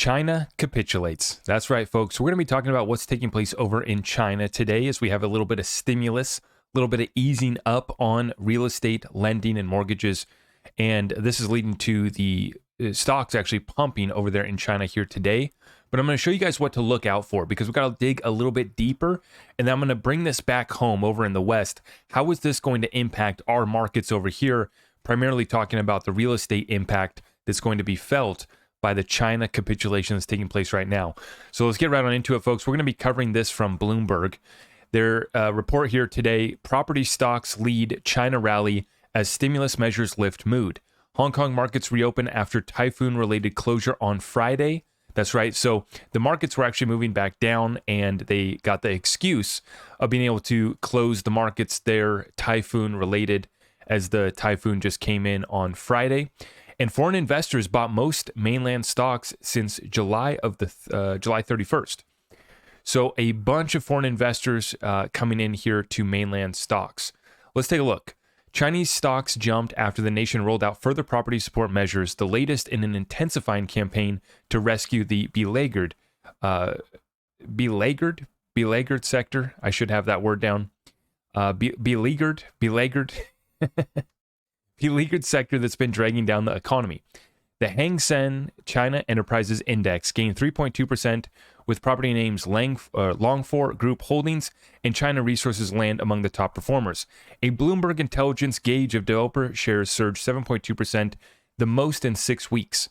China capitulates. That's right, folks. We're going to be talking about what's taking place over in China today as we have a little bit of stimulus, a little bit of easing up on real estate lending and mortgages. And this is leading to the stocks actually pumping over there in China here today. But I'm going to show you guys what to look out for because we've got to dig a little bit deeper. And then I'm going to bring this back home over in the West. How is this going to impact our markets over here? Primarily talking about the real estate impact that's going to be felt by the China capitulation that's taking place right now. So let's get right on into it, folks. We're going to be covering this from Bloomberg. Their report here today, property stocks lead China rally as stimulus measures lift mood. Hong Kong markets reopen after typhoon-related closure on Friday. That's right. So the markets were actually moving back down, and they got the excuse of being able to close the markets there typhoon-related as the typhoon just came in on Friday. And foreign investors bought most mainland stocks since July 31st. So a bunch of foreign investors coming in here to mainland stocks. Let's take a look. Chinese stocks jumped after the nation rolled out further property support measures, the latest in an intensifying campaign to rescue the beleaguered sector. I should have that word down. Beleaguered sector that's been dragging down the economy. The Hang Seng China Enterprises Index gained 3.2%, with property names Longfor Group Holdings and China Resources Land among the top performers. A Bloomberg intelligence gauge of developer shares surged 7.2%, the most in 6 weeks.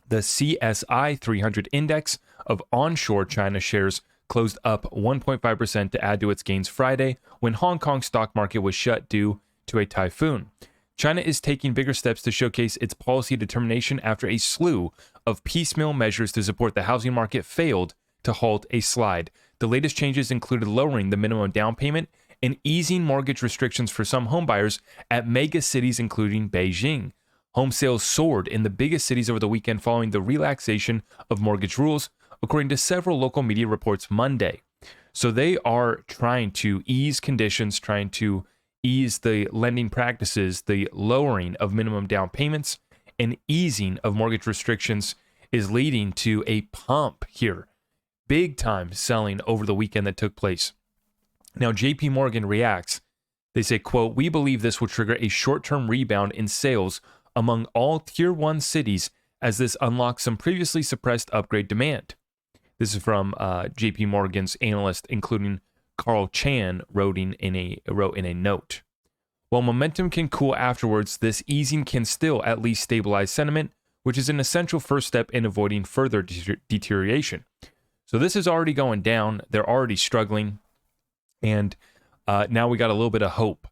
The CSI 300 Index of onshore China shares closed up 1.5% to add to its gains Friday, when Hong Kong stock market was shut due to a typhoon. China is taking bigger steps to showcase its policy determination after a slew of piecemeal measures to support the housing market failed to halt a slide. The latest changes included lowering the minimum down payment and easing mortgage restrictions for some homebuyers at mega cities including Beijing. Home sales soared in the biggest cities over the weekend following the relaxation of mortgage rules, according to several local media reports Monday. So they are trying to ease conditions, trying to ease the lending practices. The lowering of minimum down payments and easing of mortgage restrictions is leading to a pump here. Big time selling over the weekend that took place. Now, JP Morgan reacts. They say, quote, "We believe this will trigger a short-term rebound in sales among all Tier 1 cities as this unlocks some previously suppressed upgrade demand." This is from JP Morgan's analyst, including Carl Chan, wrote in a note. While momentum can cool afterwards, this easing can still at least stabilize sentiment, which is an essential first step in avoiding further deterioration. So this is already going down. They're already struggling. And now we got a little bit of hope.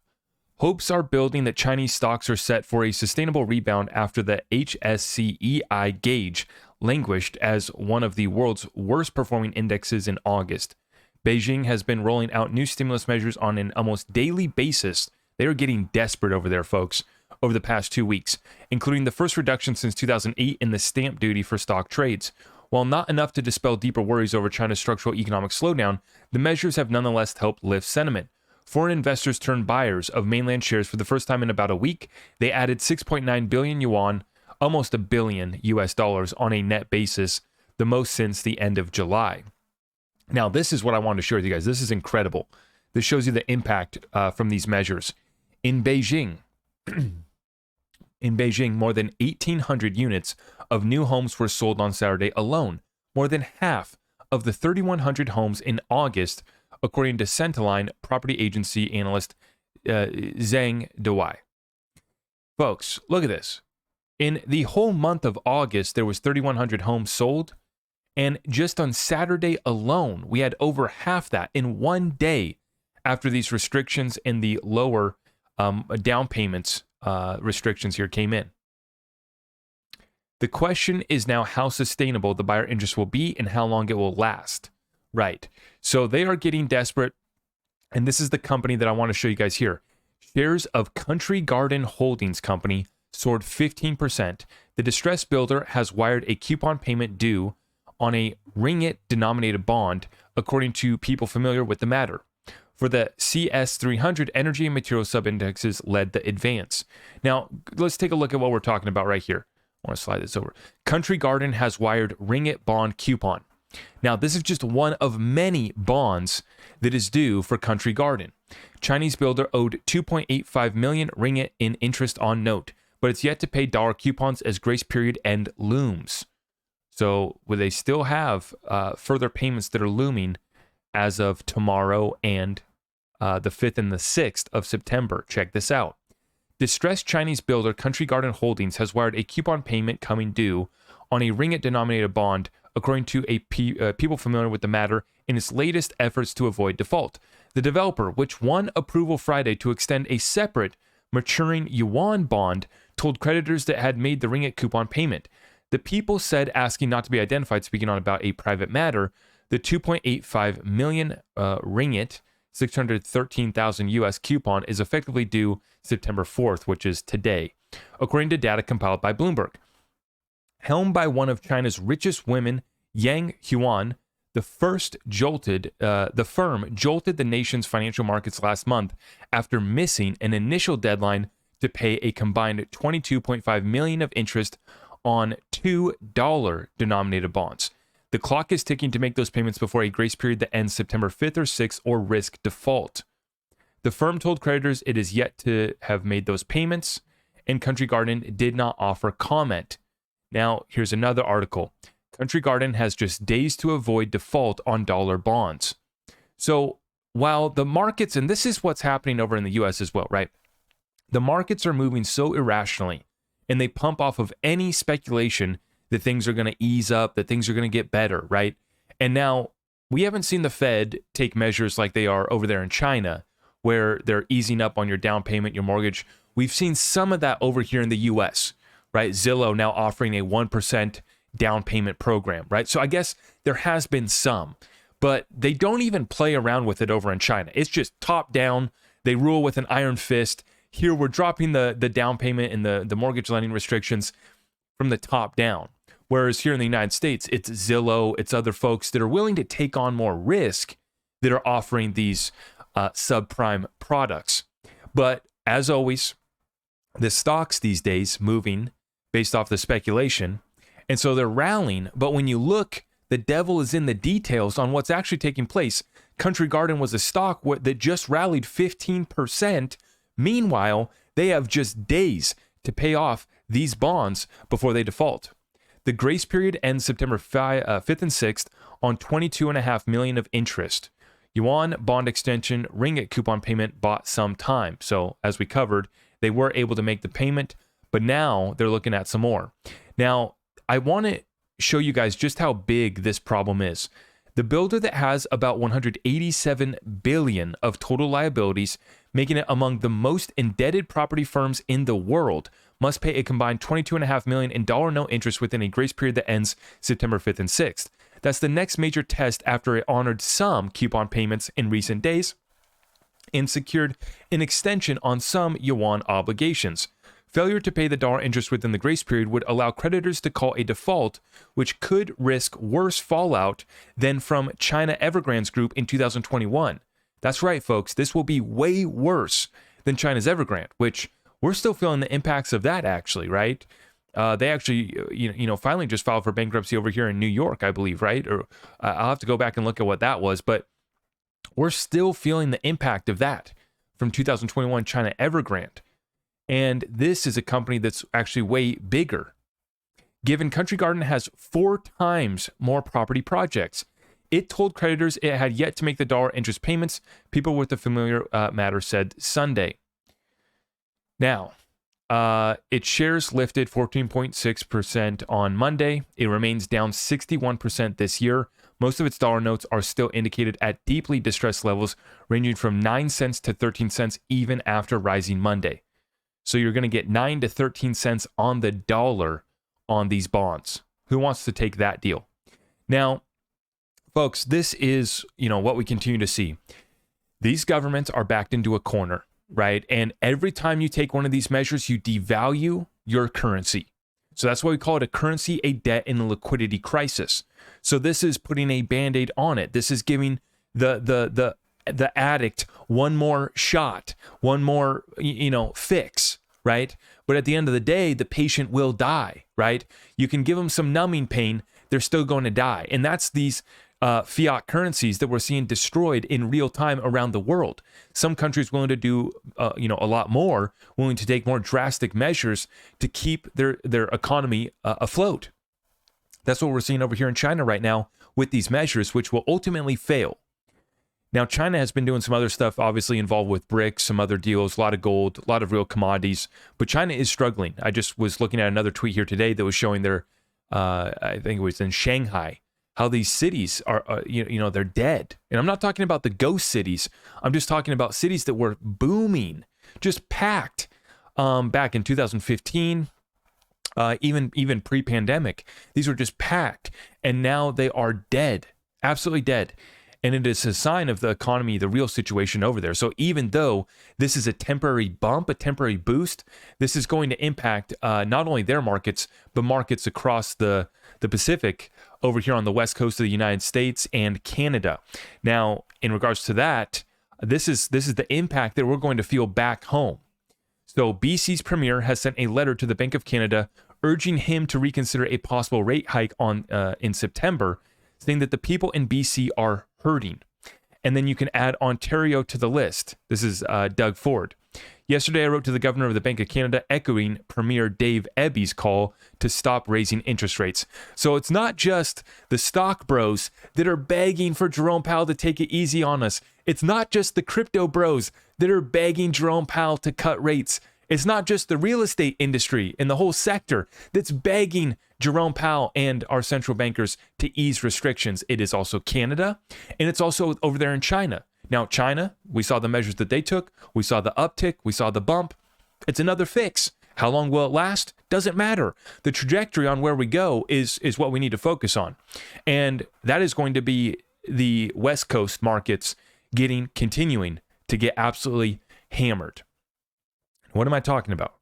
Hopes are building that Chinese stocks are set for a sustainable rebound after the HSCEI gauge languished as one of the world's worst performing indexes in August. Beijing has been rolling out new stimulus measures on an almost daily basis. They are getting desperate over there, folks, over the past 2 weeks, including the first reduction since 2008 in the stamp duty for stock trades. While not enough to dispel deeper worries over China's structural economic slowdown, the measures have nonetheless helped lift sentiment. Foreign investors turned buyers of mainland shares for the first time in about a week. They added 6.9 billion yuan, almost $1 billion US on a net basis, the most since the end of July. Now, this is what I wanted to share with you guys. This is incredible. This shows you the impact from these measures. In Beijing, more than 1,800 units of new homes were sold on Saturday alone, more than half of the 3,100 homes in August, according to Centiline property agency analyst Zhang Dewai. Folks, look at this. In the whole month of August, there was 3,100 homes sold. And just on Saturday alone, we had over half that in one day after these restrictions and the lower down payments restrictions here came in. The question is now how sustainable the buyer interest will be and how long it will last. Right. So they are getting desperate. And this is the company that I want to show you guys here. Shares of Country Garden Holdings Company soared 15%. The distressed builder has wired a coupon payment due on a ringgit-denominated bond, according to people familiar with the matter. For the CS300, energy and material sub-indexes led the advance. Now, let's take a look at what we're talking about right here. I want to slide this over. Country Garden has wired ringgit bond coupon. Now, this is just one of many bonds that is due for Country Garden. Chinese builder owed 2.85 million ringgit in interest on note, but it's yet to pay dollar coupons as grace period end looms. So, will they still have further payments that are looming as of tomorrow and the 5th and the 6th of September? Check this out. Distressed Chinese builder Country Garden Holdings has wired a coupon payment coming due on a ringgit-denominated bond, according to people familiar with the matter, in its latest efforts to avoid default. The developer, which won approval Friday to extend a separate maturing yuan bond, told creditors that had made the ringgit coupon payment. The people said, asking not to be identified, speaking on about a private matter, the 2.85 million ringgit, 613,000 US coupon is effectively due September 4th, which is today, according to data compiled by Bloomberg. Helmed by one of China's richest women, Yang Huan, the firm jolted the nation's financial markets last month after missing an initial deadline to pay a combined 22.5 million of interest on $2 denominated bonds. The clock is ticking to make those payments before a grace period that ends September 5th or 6th or risk default. The firm told creditors it is yet to have made those payments, and Country Garden did not offer comment. Now, here's another article. Country Garden has just days to avoid default on dollar bonds. So while the markets, and this is what's happening over in the US as well, right? The markets are moving so irrationally, and they pump off of any speculation that things are going to ease up, that things are going to get better, right? And now we haven't seen the Fed take measures like they are over there in China, where they're easing up on your down payment, your mortgage. We've seen some of that over here in the US, right? Zillow now offering a 1% down payment program, right? So I guess there has been some, but they don't even play around with it over in China. It's just top down. They rule with an iron fist. Here we're dropping the down payment and the mortgage lending restrictions from the top down. Whereas here in the United States, it's Zillow, it's other folks that are willing to take on more risk that are offering these subprime products. But as always, the stocks these days moving based off the speculation, and so they're rallying. But when you look, the devil is in the details on what's actually taking place. Country Garden was a stock that just rallied 15%. Meanwhile, they have just days to pay off these bonds before they default. The grace period ends September 5th and 6th on 22.5 million of interest. Yuan bond extension ringgit coupon payment bought some time. So as we covered, they were able to make the payment, but now they're looking at some more. Now, I want to show you guys just how big this problem is. The builder that has about 187 billion of total liabilities, making it among the most indebted property firms in the world, must pay a combined 22.5 million in dollar no interest within a grace period that ends September 5th and 6th. That's the next major test after it honored some coupon payments in recent days and secured an extension on some yuan obligations. Failure to pay the dollar interest within the grace period would allow creditors to call a default, which could risk worse fallout than from China Evergrande's group in 2021. That's right, folks. This will be way worse than China's Evergrande, which we're still feeling the impacts of that, actually, right? They actually, finally just filed for bankruptcy over here in New York, I believe, right? Or I'll have to go back and look at what that was, but we're still feeling the impact of that from 2021 China Evergrande. And this is a company that's actually way bigger. Given Country Garden has 4 times more property projects, it told creditors it had yet to make the dollar interest payments, people with the familiar matter said Sunday. Now, its shares lifted 14.6% on Monday. It remains down 61% this year. Most of its dollar notes are still indicated at deeply distressed levels, ranging from 9 cents to 13 cents even after rising Monday. So you're going to get 9 to 13 cents on the dollar on these bonds. Who wants to take that deal? Now, folks, this is, what we continue to see. These governments are backed into a corner, right? And every time you take one of these measures, you devalue your currency. So that's why we call it a currency, a debt, and a liquidity crisis. So this is putting a Band-Aid on it. This is giving the addict one more shot, one more, fix, right? But at the end of the day, the patient will die, right? right? You can give them some numbing pain, they're still going to die. And that's these fiat currencies that we're seeing destroyed in real time around the world. Some countries willing to do, a lot more, willing to take more drastic measures to keep their economy afloat. That's what we're seeing over here in China right now with these measures, which will ultimately fail. Now, China has been doing some other stuff, obviously involved with BRICS, some other deals, a lot of gold, a lot of real commodities, but China is struggling. I just was looking at another tweet here today that was showing their, I think it was in Shanghai, how these cities are, they're dead. And I'm not talking about the ghost cities. I'm just talking about cities that were booming, just packed back in 2015, even pre-pandemic. These were just packed, and now they are dead, absolutely dead. And it is a sign of the economy, the real situation over there. So even though this is a temporary bump, a temporary boost, this is going to impact not only their markets, but markets across the Pacific over here on the west coast of the United States and Canada. Now, in regards to that, this is the impact that we're going to feel back home. So BC's premier has sent a letter to the Bank of Canada urging him to reconsider a possible rate hike in September, saying that the people in BC are hurting. And then you can add Ontario to the list. This is Doug Ford. Yesterday, I wrote to the governor of the Bank of Canada echoing Premier Dave Eby's call to stop raising interest rates. So it's not just the stock bros that are begging for Jerome Powell to take it easy on us. It's not just the crypto bros that are begging Jerome Powell to cut rates. It's not just the real estate industry and the whole sector that's begging Jerome Powell and our central bankers to ease restrictions. It is also Canada, and it's also over there in China. Now, China, we saw the measures that they took. We saw the uptick. We saw the bump. It's another fix. How long will it last? Doesn't matter. The trajectory on where we go is what we need to focus on. And that is going to be the West Coast markets continuing to get absolutely hammered. What am I talking about?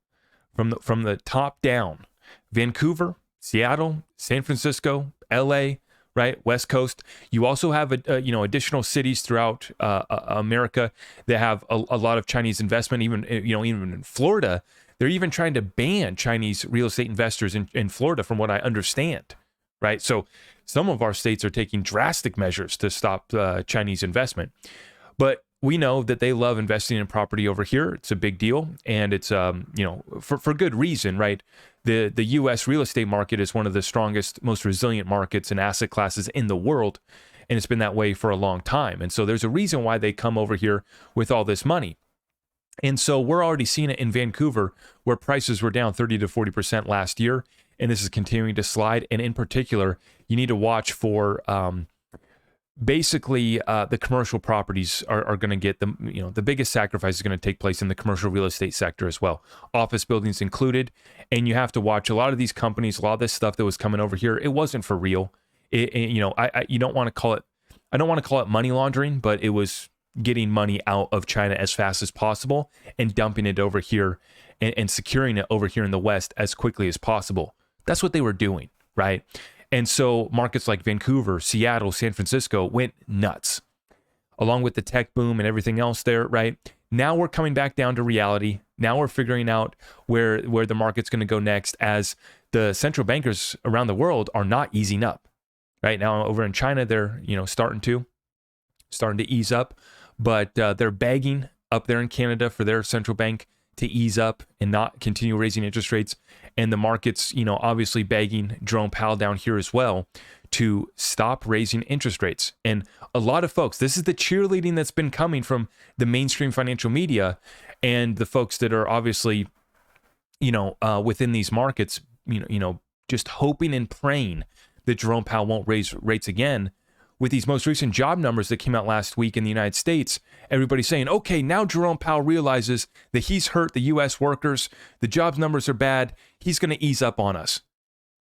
From the top down, Vancouver, Seattle, San Francisco, LA, right? West Coast. You also have additional cities throughout America that have a lot of Chinese investment. Even in Florida, they're even trying to ban Chinese real estate investors in Florida, from what I understand, right? So some of our states are taking drastic measures to stop Chinese investment, but we know that they love investing in property over here. It's a big deal, and it's for good reason, right? The U.S. real estate market is one of the strongest, most resilient markets and asset classes in the world, and it's been that way for a long time. And so there's a reason why they come over here with all this money. And so we're already seeing it in Vancouver, where prices were down 30 to 40% last year, and this is continuing to slide. And in particular, you need to watch for basically the commercial properties are going to get the biggest sacrifice is going to take place in the commercial real estate sector as well, office buildings included. And you have to watch a lot of these companies, a lot of this stuff that was coming over here, it wasn't for real. You don't want to call it, I don't want to call it money laundering, but it was getting money out of China as fast as possible and dumping it over here and securing it over here in the West as quickly as possible. That's what they were doing, right? And so markets like Vancouver, Seattle, San Francisco went nuts, along with the tech boom and everything else there, right? Now we're coming back down to reality. Now we're figuring out where the market's going to go next, as the central bankers around the world are not easing up. Right now over in China, they're starting to ease up, but they're begging up there in Canada for their central bank to ease up and not continue raising interest rates. And the market's, obviously begging Jerome Powell down here as well to stop raising interest rates. And a lot of folks, this is the cheerleading that's been coming from the mainstream financial media and the folks that are obviously, within these markets, just hoping and praying that Jerome Powell won't raise rates again. With these most recent job numbers that came out last week in the United States, everybody's saying, okay, now Jerome Powell realizes that he's hurt the U.S. workers. The jobs numbers are bad. He's going to ease up on us.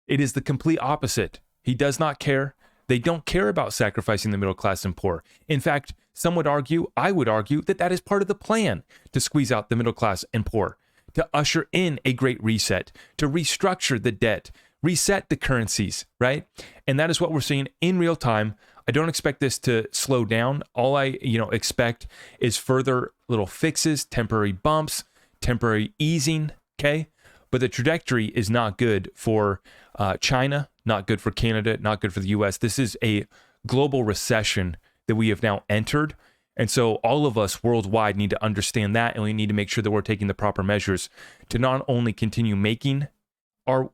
It is the complete opposite. He does not care. They don't care about sacrificing the middle class and poor. In fact, some would argue, I would argue, that is part of the plan to squeeze out the middle class and poor, to usher in a great reset, to restructure the debt, reset the currencies, right? And that is what we're seeing in real time. I don't expect this to slow down. All I, expect is further little fixes, temporary bumps, temporary easing, okay? but the trajectory is not good for China, not good for Canada, not good for the US. This is a global recession that we have now entered. And so all of us worldwide need to understand that, and we need to make sure that we're taking the proper measures to not only continue making our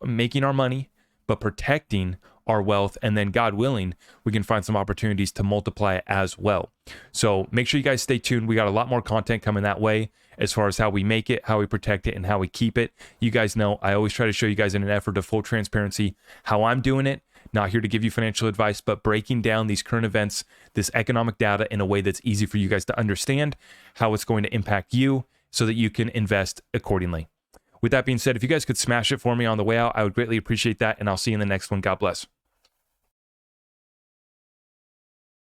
money, but protecting our wealth. And then, God willing, we can find some opportunities to multiply it as well. So make sure you guys stay tuned. We got a lot more content coming that way as far as how we make it, how we protect it, and how we keep it. You guys know I always try to show you guys in an effort of full transparency how I'm doing it. Not here to give you financial advice, but breaking down these current events, this economic data in a way that's easy for you guys to understand how it's going to impact you so that you can invest accordingly. With that being said, if you guys could smash it for me on the way out, I would greatly appreciate that. And I'll see you in the next one. God bless.